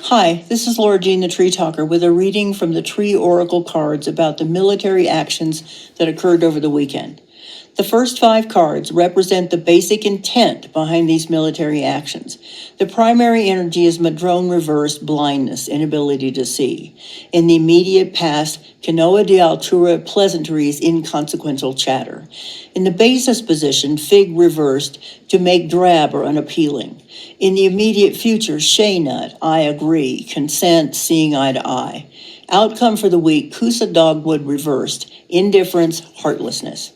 Hi, this is LauraJthe.Treetalker with a reading from the Tree Oracle cards about the military actions that occurred over the weekend. The first 5 cards represent the basic intent behind these military actions. The primary energy is Madrone reversed, blindness, inability to see. In the immediate past, Quinoa de altura, pleasantries, inconsequential chatter. In the basis position, Fig reversed, to make drab or unappealing. In the immediate future, Shea nut, I agree, consent, seeing eye to eye. Outcome for the week, Kusa dogwood reversed, indifference, heartlessness.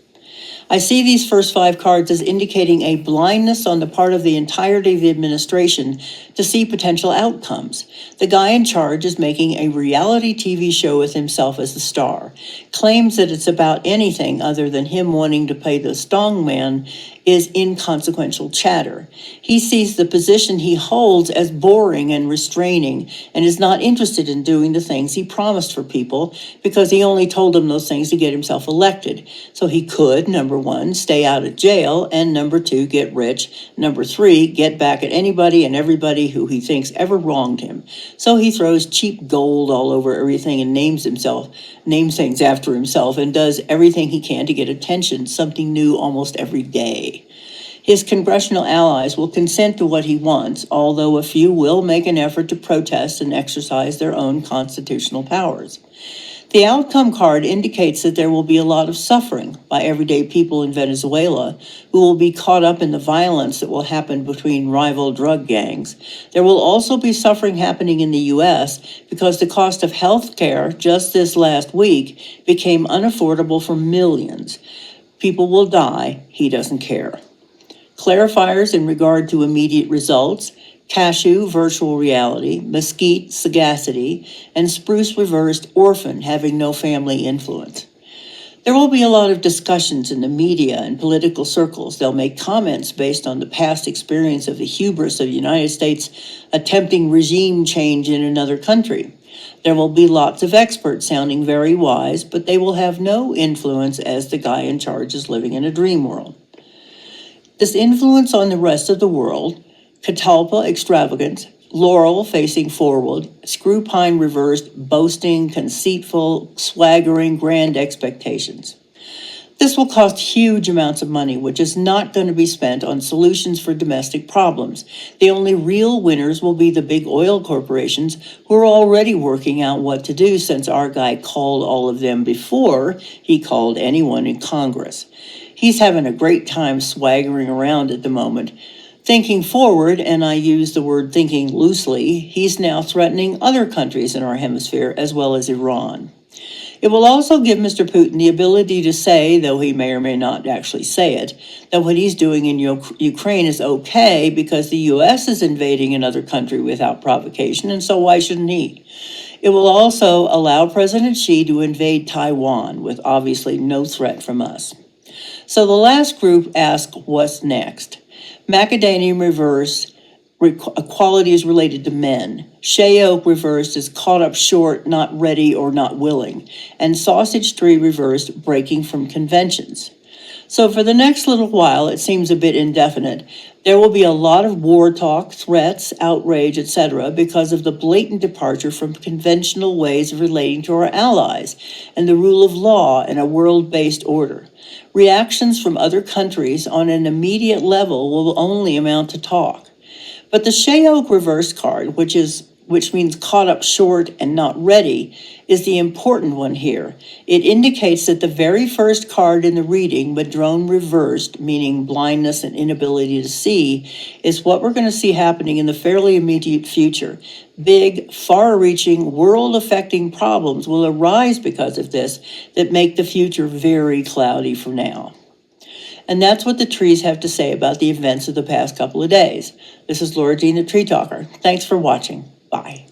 I see these first 5 cards as indicating a blindness on the part of the entirety of the administration to see potential outcomes. The guy in charge is making a reality TV show with himself as the star, claims that it's about anything other than him wanting to play the strongman is inconsequential chatter. He sees the position he holds as boring and restraining and is not interested in doing the things he promised for people because he only told them those things to get himself elected. So he could, number 1, stay out of jail, and number 2, get rich. Number 3, get back at anybody and everybody who he thinks ever wronged him. So he throws cheap gold all over everything and names things after himself and does everything he can to get attention, something new almost every day. His congressional allies will consent to what he wants, although a few will make an effort to protest and exercise their own constitutional powers. The outcome card indicates that there will be a lot of suffering by everyday people in Venezuela who will be caught up in the violence that will happen between rival drug gangs. There will also be suffering happening in the U.S. because the cost of health care just this last week became unaffordable for millions. People will die. He doesn't care. Clarifiers in regard to immediate results: cashew, virtual reality; mesquite, sagacity; and spruce reversed, orphan, having no family influence. There will be a lot of discussions in the media and political circles. They'll make comments based on the past experience of the hubris of the United States attempting regime change in another country. There will be lots of experts sounding very wise, but they will have no influence as the guy in charge is living in a dream world. This influence on the rest of the world: catalpa, extravagance; laurel, facing forward; screw pine reversed, boasting, conceitful, swaggering, grand expectations. This will cost huge amounts of money, which is not going to be spent on solutions for domestic problems. The only real winners will be the big oil corporations, who are already working out what to do since our guy called all of them before he called anyone in Congress. He's having a great time swaggering around at the moment. Thinking forward, and I use the word thinking loosely, he's now threatening other countries in our hemisphere as well as Iran. It will also give Mr. Putin the ability to say, though he may or may not actually say it, that what he's doing in Ukraine is okay because the U.S. is invading another country without provocation, and so why shouldn't he? It will also allow President Xi to invade Taiwan with obviously no threat from us. So the last group asks, what's next? Macadamia reverse, qualities related to men. Shea oak reversed is caught up short, not ready, or not willing. And sausage tree reversed, breaking from conventions. So for the next little while, it seems a bit indefinite. There will be a lot of war talk, threats, outrage, etc., because of the blatant departure from conventional ways of relating to our allies and the rule of law and a world-based order. Reactions from other countries on an immediate level will only amount to talk. But the Shea oak reverse card, which means caught up short and not ready, is the important one here. It indicates that the very first card in the reading, Madrone reversed, meaning blindness and inability to see, is what we're going to see happening in the fairly immediate future. Big, far-reaching, world-affecting problems will arise because of this that make the future very cloudy for now. And that's what the trees have to say about the events of the past couple of days. This is LauraJthe.Treetalker. Thanks for watching. Bye.